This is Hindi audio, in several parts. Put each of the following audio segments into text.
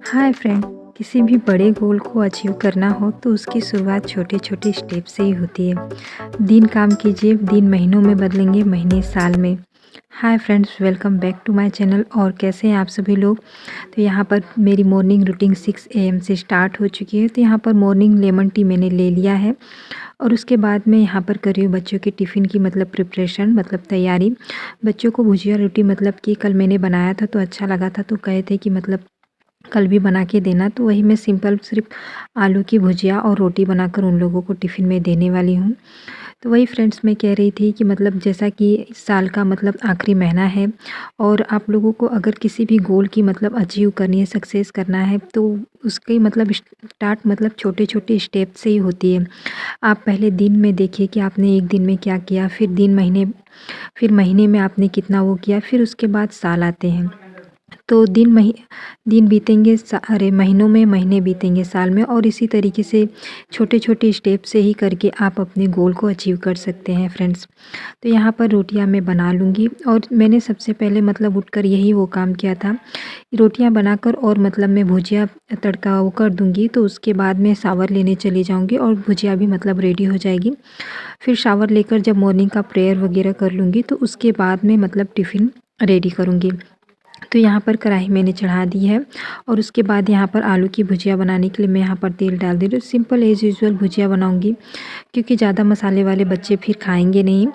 Hi friend. किसी भी बड़े गोल को अचीव करना हो तो उसकी शुरुआत छोटे छोटे स्टेप से ही होती है। दिन काम कीजिए, दिन महीनों में बदलेंगे, महीने साल में। Hi friends, welcome back to my channel. और कैसे हैं आप सभी लोग। तो यहाँ पर मेरी मॉर्निंग रूटीन 6 AM से स्टार्ट हो चुकी है। तो यहाँ पर मॉर्निंग लेमन टी मैंने ले लिया है और उसके बाद मैं यहाँ पर कर रही हूँ बच्चों के टिफ़िन की मतलब प्रिपरेशन, मतलब तैयारी। बच्चों को भुजिया रोटी मतलब कि कल मैंने बनाया था तो अच्छा लगा था, तो कहे थे कि मतलब कल भी बना के देना। तो वही मैं सिंपल सिर्फ आलू की भुजिया और रोटी बनाकर उन लोगों को टिफ़िन में देने वाली हूँ। तो वही फ्रेंड्स, मैं कह रही थी कि मतलब जैसा कि इस साल का मतलब आखिरी महीना है और आप लोगों को अगर किसी भी गोल की मतलब अचीव करनी है, सक्सेस करना है, तो उसकी मतलब स्टार्ट मतलब छोटे-छोटे स्टेप से ही होती है। आप पहले दिन में देखिए कि आपने 1 दिन में क्या किया, फिर महीने में आपने कितना वो किया, फिर उसके बाद साल आते हैं। तो दिन बीतेंगे महीनों में, महीने बीतेंगे साल में, और इसी तरीके से छोटे-छोटे स्टेप से ही करके आप अपने गोल को अचीव कर सकते हैं फ्रेंड्स। तो यहाँ पर रोटियाँ मैं बना लूँगी और मैंने सबसे पहले मतलब उठकर यही वो काम किया था। रोटियाँ बनाकर और मतलब मैं भुजिया तड़का वो कर दूँगी, तो उसके बाद मैं शावर लेने चली जाऊँगी और भुजिया भी मतलब रेडी हो जाएगी। फिर शावर लेकर जब मॉर्निंग का प्रेयर वगैरह कर लूँगी तो उसके बाद मैं मतलब टिफ़िन रेडी करूँगी। तो यहाँ पर कढ़ाई मैंने चढ़ा दी है और उसके बाद यहाँ पर आलू की भुजिया बनाने के लिए मैं यहाँ पर तेल डाल दे रही हूँ। सिंपल एज़ यूजुअल भुजिया बनाऊँगी क्योंकि ज़्यादा मसाले वाले बच्चे फिर खाएँगे नहीं,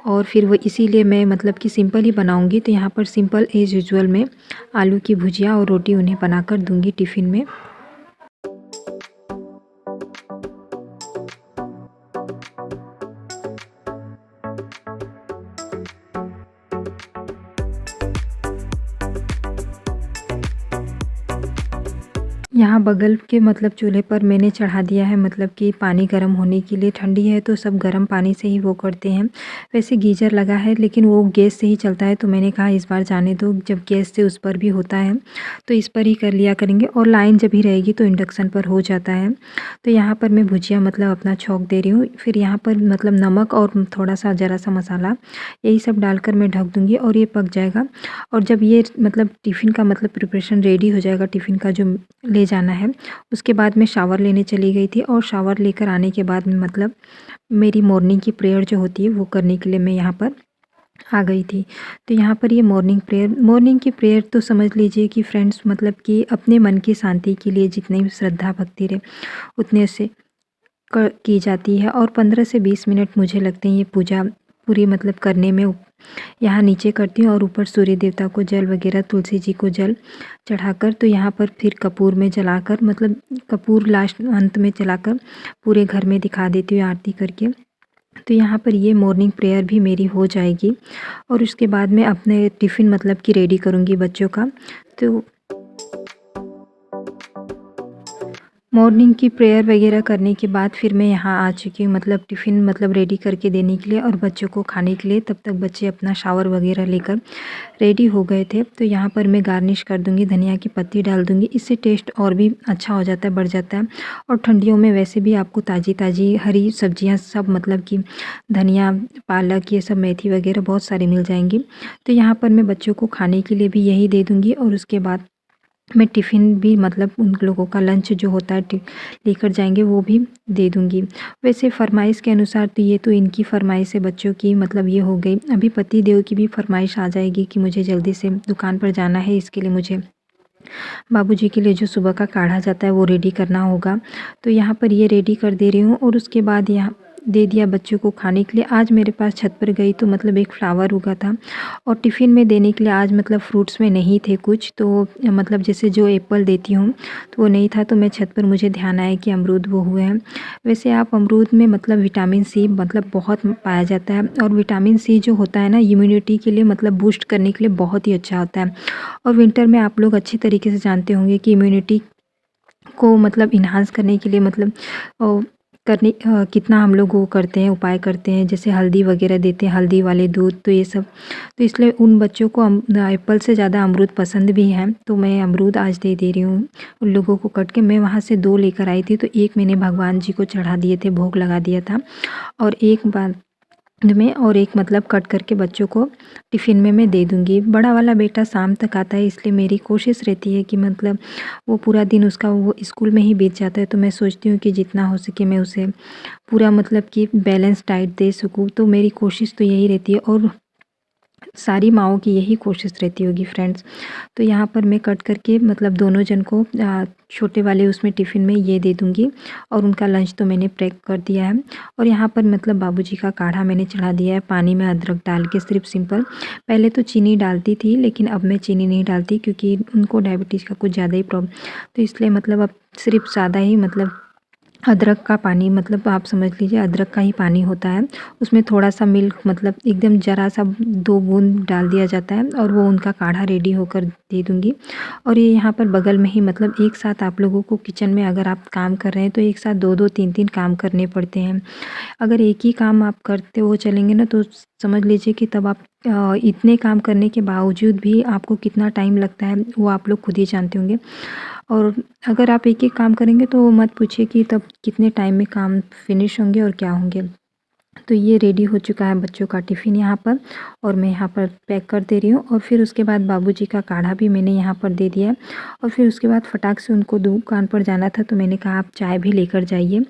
और फिर वो इसीलिए मैं मतलब कि सिंपल ही बनाऊँगी। तो यहाँ पर सिंपल एज़ यूजुअल मैं आलू की भुजिया और रोटी उन्हें बनाकर दूँगी टिफ़िन में। यहाँ बगल के मतलब चूल्हे पर मैंने चढ़ा दिया है मतलब कि पानी गर्म होने के लिए। ठंडी है तो सब गर्म पानी से ही वो करते हैं। वैसे गीज़र लगा है लेकिन वो गैस से ही चलता है, तो मैंने कहा इस बार जाने दो, जब गैस से उस पर भी होता है तो इस पर ही कर लिया करेंगे, और लाइन जब ही रहेगी तो इंडक्शन पर हो जाता है। तो यहाँ पर मैं भुजिया मतलब अपना छौंक दे रही हूँ। फिर यहाँ पर मतलब नमक और थोड़ा सा ज़रा सा मसाला, यही सब डालकर मैं ढक दूँगी और ये पक जाएगा। और जब ये मतलब टिफ़िन का मतलब प्रिपरेशन रेडी हो जाएगा, टिफ़िन का जो ले जाना है, उसके बाद मैं शावर लेने चली गई थी। और शावर लेकर आने के बाद में मतलब मेरी मॉर्निंग की प्रेयर जो होती है वो करने के लिए मैं यहाँ पर आ गई थी। तो यहाँ पर ये मॉर्निंग की प्रेयर तो समझ लीजिए कि फ्रेंड्स मतलब कि अपने मन की शांति के लिए जितनी भी श्रद्धा भक्ति रहे उतने से की जाती है। और 15 से 20 मिनट मुझे लगते हैं ये पूजा पूरी मतलब करने में। यहाँ नीचे करती हूँ और ऊपर सूर्य देवता को जल वगैरह, तुलसी जी को जल चढ़ाकर, तो यहाँ पर फिर कपूर में जलाकर मतलब कपूर लास्ट अंत में जलाकर पूरे घर में दिखा देती हूँ आरती करके। तो यहाँ पर ये मॉर्निंग प्रेयर भी मेरी हो जाएगी और उसके बाद मैं अपने टिफ़िन मतलब कि रेडी करूँगी बच्चों का। तो मॉर्निंग की प्रेयर वगैरह करने के बाद फिर मैं यहाँ आ चुकी हूँ मतलब टिफ़िन मतलब रेडी करके देने के लिए और बच्चों को खाने के लिए। तब तक बच्चे अपना शावर वगैरह लेकर रेडी हो गए थे। तो यहाँ पर मैं गार्निश कर दूँगी, धनिया की पत्ती डाल दूँगी, इससे टेस्ट और भी अच्छा हो जाता है, बढ़ जाता है। और ठंडियों में वैसे भी आपको ताज़ी हरी सब्जियाँ सब मतलब कि धनिया, पालक, ये सब मेथी वगैरह बहुत सारी मिल जाएंगी। तो यहाँ पर मैं बच्चों को खाने के लिए भी यही दे दूँगी और उसके बाद मैं टिफ़िन भी मतलब उन लोगों का लंच जो होता है लेकर जाएंगे वो भी दे दूँगी। वैसे फ़रमाइश के अनुसार तो ये तो इनकी फ़रमाइश है बच्चों की, मतलब ये हो गई। अभी पति देव की भी फ़रमाइश आ जाएगी कि मुझे जल्दी से दुकान पर जाना है, इसके लिए मुझे बाबूजी के लिए जो सुबह का काढ़ा जाता है वो रेडी करना होगा। तो यहाँ पर ये रेडी कर दे रही हूँ और उसके बाद यहाँ दे दिया बच्चों को खाने के लिए। आज मेरे पास छत पर गई तो मतलब एक फ्लावर उगा था और टिफ़िन में देने के लिए आज मतलब फ्रूट्स में नहीं थे कुछ, तो मतलब जैसे जो एप्पल देती हूँ तो वो नहीं था। तो मैं छत पर, मुझे ध्यान आया कि अमरूद वो हुए हैं। वैसे आप अमरूद में मतलब विटामिन सी मतलब बहुत पाया जाता है, और विटामिन सी जो होता है ना इम्यूनिटी के लिए मतलब बूस्ट करने के लिए बहुत ही अच्छा होता है। और विंटर में आप लोग अच्छी तरीके से जानते होंगे कि इम्यूनिटी को मतलब इन्हांस करने के लिए मतलब कितना हम लोग वो करते हैं, उपाय करते हैं, जैसे हल्दी वगैरह देते हैं, हल्दी वाले दूध, तो ये सब। तो इसलिए उन बच्चों को एप्पल से ज़्यादा अमरूद पसंद भी है, तो मैं अमरूद आज दे रही हूँ उन लोगों को कट के। मैं वहाँ से 2 लेकर आई थी, तो एक मैंने भगवान जी को चढ़ा दिए थे, भोग लगा दिया था, और एक बार में और एक मतलब कट करके बच्चों को टिफ़िन में मैं दे दूँगी। बड़ा वाला बेटा शाम तक आता है, इसलिए मेरी कोशिश रहती है कि मतलब वो पूरा दिन उसका वो स्कूल में ही बीत जाता है। तो मैं सोचती हूँ कि जितना हो सके मैं उसे पूरा मतलब कि बैलेंस डाइट दे सकूँ, तो मेरी कोशिश तो यही रहती है और सारी माँओं की यही कोशिश रहती होगी फ्रेंड्स। तो यहाँ पर मैं कट करके मतलब दोनों जन को छोटे वाले उसमें टिफ़िन में ये दे दूँगी और उनका लंच तो मैंने पैक कर दिया है। और यहाँ पर मतलब बाबूजी का काढ़ा मैंने चढ़ा दिया है पानी में अदरक डाल के, सिर्फ सिंपल। पहले तो चीनी डालती थी, लेकिन अब मैं चीनी नहीं डालती क्योंकि उनको डायबिटीज़ का कुछ ज़्यादा ही प्रॉब्लम, तो इसलिए मतलब अब सिर्फ सादा ही मतलब अदरक का पानी, मतलब आप समझ लीजिए अदरक का ही पानी होता है। उसमें थोड़ा-सा मिल्क मतलब एकदम ज़रा-सा 2 बूंद डाल दिया जाता है और वो उनका काढ़ा रेडी होकर दे दूँगी। और ये यहाँ पर बगल में ही मतलब एक साथ आप लोगों को किचन में अगर आप काम कर रहे हैं तो एक साथ 2-2 3-3 काम करने पड़ते हैं। अगर एक ही काम आप करते हुए चलेंगे ना तो समझ लीजिए कि तब आप इतने काम करने के बावजूद भी आपको कितना टाइम लगता है वो आप लोग खुद ही जानते होंगे। और अगर आप एक-एक काम करेंगे तो मत पूछिए कि तब कितने टाइम में काम फिनिश होंगे और क्या होंगे। तो ये रेडी हो चुका है बच्चों का टिफ़िन यहाँ पर और मैं यहाँ पर पैक कर दे रही हूँ। और फिर उसके बाद बाबूजी का काढ़ा भी मैंने यहाँ पर दे दिया है। और फिर उसके बाद फटाक से उनको दुकान पर जाना था, तो मैंने कहा आप चाय भी लेकर जाइए,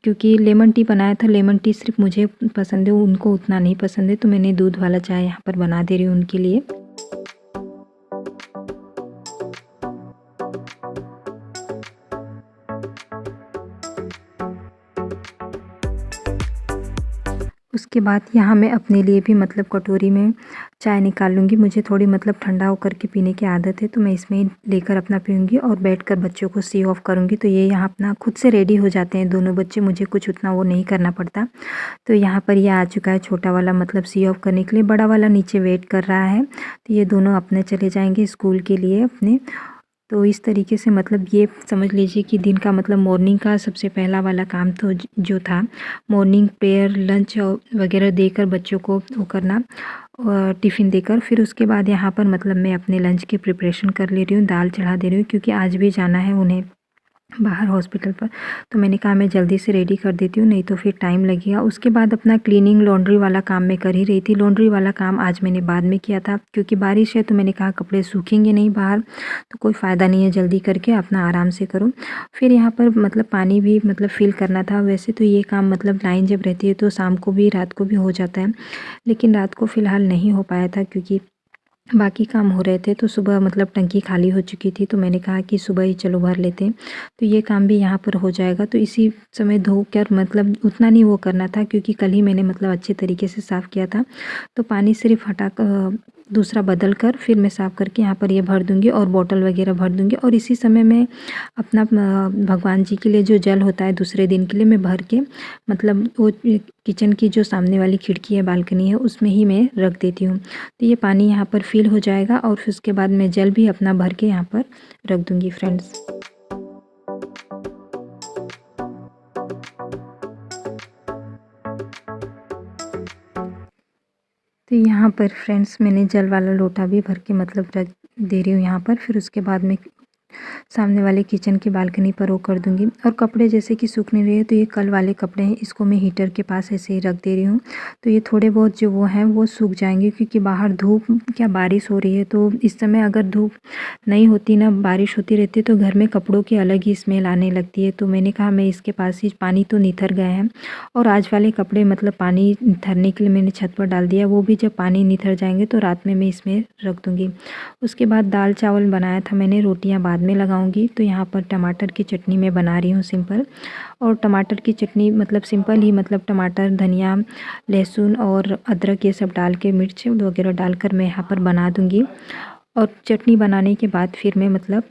क्योंकि लेमन टी बनाया था। लेमन टी सिर्फ मुझे पसंद है, उनको उतना नहीं पसंद है, तो मैंने दूध वाला चाय यहाँ पर बना दे रही हूँ उनके लिए। उसके बाद यहाँ मैं अपने लिए भी मतलब कटोरी में चाय निकाल लूँगी। मुझे थोड़ी मतलब ठंडा होकर के पीने की आदत है, तो मैं इसमें ही लेकर अपना पीऊँगी और बैठकर बच्चों को सी ऑफ करूँगी। तो ये यहाँ अपना खुद से रेडी हो जाते हैं दोनों बच्चे, मुझे कुछ उतना वो नहीं करना पड़ता। तो यहाँ पर ये आ चुका है छोटा वाला मतलब सी ऑफ करने के लिए, बड़ा वाला नीचे वेट कर रहा है। तो ये दोनों अपने चले जाएँगे स्कूल के लिए अपने। तो इस तरीके से मतलब ये समझ लीजिए कि दिन का मतलब मॉर्निंग का सबसे पहला वाला काम तो जो था मॉर्निंग प्रेयर, लंच वगैरह देकर बच्चों को वो करना और टिफ़िन देकर, फिर उसके बाद यहाँ पर मतलब मैं अपने लंच की प्रिपरेशन कर ले रही हूँ, दाल चढ़ा दे रही हूँ क्योंकि आज भी जाना है उन्हें बाहर हॉस्पिटल पर। तो मैंने कहा मैं जल्दी से रेडी कर देती हूँ, नहीं तो फिर टाइम लगेगा। उसके बाद अपना क्लीनिंग लॉन्ड्री वाला काम मैं कर ही रही थी। लॉन्ड्री वाला काम आज मैंने बाद में किया था क्योंकि बारिश है, तो मैंने कहा कपड़े सूखेंगे नहीं बाहर, तो कोई फ़ायदा नहीं है, जल्दी करके अपना आराम से करो। फिर यहाँ पर मतलब पानी भी मतलब फ़िल करना था। वैसे तो ये काम मतलब लाइन जब रहती है तो शाम को भी रात को भी हो जाता है, लेकिन रात को फ़िलहाल नहीं हो पाया था क्योंकि बाकी काम हो रहे थे। तो सुबह मतलब टंकी खाली हो चुकी थी, तो मैंने कहा कि सुबह ही चलो भर लेते हैं। तो ये काम भी यहाँ पर हो जाएगा। तो इसी समय धोकर मतलब उतना नहीं वो करना था क्योंकि कल ही मैंने मतलब अच्छे तरीके से साफ़ किया था। तो पानी सिर्फ हटा दूसरा बदल कर फिर मैं साफ़ करके यहाँ पर ये भर दूँगी और बॉटल वगैरह भर दूँगी। और इसी समय मैं अपना भगवान जी के लिए जो जल होता है दूसरे दिन के लिए मैं भर के मतलब वो किचन की जो सामने वाली खिड़की है, बालकनी है, उसमें ही मैं रख देती हूँ। तो ये पानी यहाँ पर फिल हो जाएगा और फिर उसके बाद मैं जल भी अपना भर के यहाँ पर रख दूँगी फ्रेंड्स। तो यहाँ पर फ्रेंड्स मैंने जल वाला लोटा भी भर के मतलब रख दे रही हूँ यहाँ पर। फिर उसके बाद मैं सामने वाले किचन की बालकनी पर वो कर दूँगी। और कपड़े जैसे कि सूख नहीं रहे हैं, तो ये कल वाले कपड़े हैं, इसको मैं हीटर के पास ऐसे ही रख दे रही हूँ। तो ये थोड़े बहुत जो वो हैं वो सूख जाएंगे क्योंकि बाहर धूप क्या बारिश हो रही है। तो इस समय अगर धूप नहीं होती ना, बारिश होती रहती, तो घर में कपड़ों की अलग ही स्मेल आने लगती है। तो मैंने कहा मैं इसके पास ही, पानी तो निथर गए हैं और आज वाले कपड़े मतलब पानी निथरने के लिए मैंने छत पर डाल दिया, वो भी जब पानी निथर जाएंगे तो रात में मैं इसमें रख दूँगी। उसके बाद दाल चावल बनाया था मैंने, रोटियां बाद में लगाऊंगी। तो यहाँ पर टमाटर की चटनी मैं बना रही हूँ सिंपल। और टमाटर की चटनी मतलब सिंपल ही, मतलब टमाटर, धनिया, लहसुन और अदरक ये सब डाल के, मिर्च वगैरह डालकर मैं यहाँ पर बना दूँगी। और चटनी बनाने के बाद फिर मैं मतलब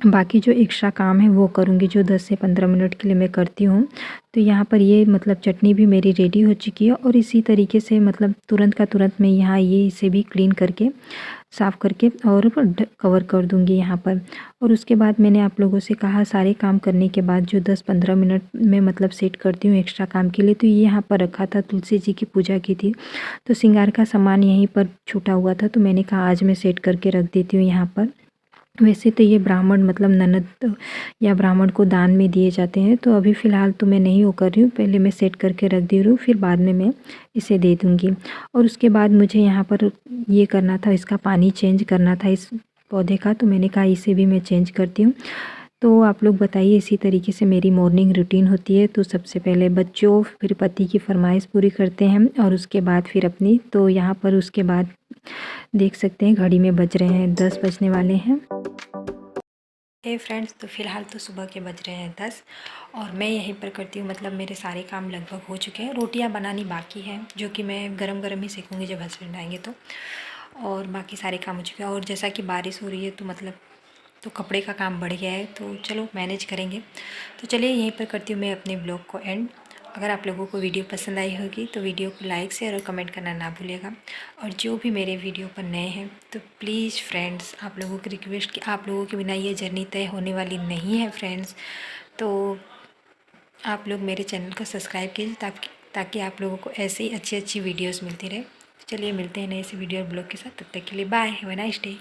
बाकी जो एक्स्ट्रा काम है वो करूँगी, जो 10 से 15 मिनट के लिए मैं करती हूँ। तो यहाँ पर ये मतलब चटनी भी मेरी रेडी हो चुकी है और इसी तरीके से मतलब तुरंत का तुरंत मैं यहाँ ये इसे भी क्लीन करके साफ़ करके और कवर कर दूँगी यहाँ पर। और उसके बाद मैंने आप लोगों से कहा सारे काम करने के बाद जो 10-15 मिनट में मतलब सेट करती हूँ एक्स्ट्रा काम के लिए, तो ये यहाँ पर रखा था, तुलसी जी की पूजा की थी, तो श्रृंगार का सामान यहीं पर छूटा हुआ था, तो मैंने कहा आज मैं सेट करके रख देती हूँ यहाँ पर। वैसे तो ये ब्राह्मण मतलब ननद या ब्राह्मण को दान में दिए जाते हैं, तो अभी फ़िलहाल तो मैं नहीं वो कर रही हूँ, पहले मैं सेट करके रख दे रही हूँ, फिर बाद में मैं इसे दे दूँगी। और उसके बाद मुझे यहाँ पर ये करना था, इसका पानी चेंज करना था इस पौधे का, तो मैंने कहा इसे भी मैं चेंज करती हूँ। तो आप लोग बताइए, इसी तरीके से मेरी मॉर्निंग रूटीन होती है। तो सबसे पहले बच्चों फिर पति की फ़रमाइश पूरी करते हैं और उसके बाद फिर अपनी। तो यहाँ पर उसके बाद देख सकते हैं घड़ी में बज रहे हैं 10 बजने वाले हैं। हे फ्रेंड्स, तो फ़िलहाल तो सुबह के बज रहे हैं 10 और मैं यहीं पर करती हूँ, मतलब मेरे सारे काम लगभग हो चुके हैं। रोटियाँ बनानी बाकी हैं, जो कि मैं गरम-गरम ही सेकूँगी जब हस्बैंड आएँगे तो। और बाकी सारे काम हो चुके हैं और जैसा कि बारिश हो रही है तो मतलब तो कपड़े का काम बढ़ गया है, तो चलो मैनेज करेंगे। तो चलिए यहीं पर करती हूँ मैं अपने ब्लॉग को एंड। अगर आप लोगों को वीडियो पसंद आई होगी तो वीडियो को लाइक शेयर और कमेंट करना ना भूलिएगा। और जो भी मेरे वीडियो पर नए हैं तो प्लीज़ फ्रेंड्स, आप लोगों की रिक्वेस्ट कि आप लोगों के बिना ये जर्नी तय होने वाली नहीं है फ्रेंड्स। तो आप लोग मेरे चैनल को सब्सक्राइब कीजिए ताकि ताकि आप लोगों को ऐसे ही अच्छी अच्छी वीडियोज़ मिलती रहे। चलिए मिलते हैं नए से वीडियो और ब्लॉग के साथ, तब तक के लिए bye, have a nice day.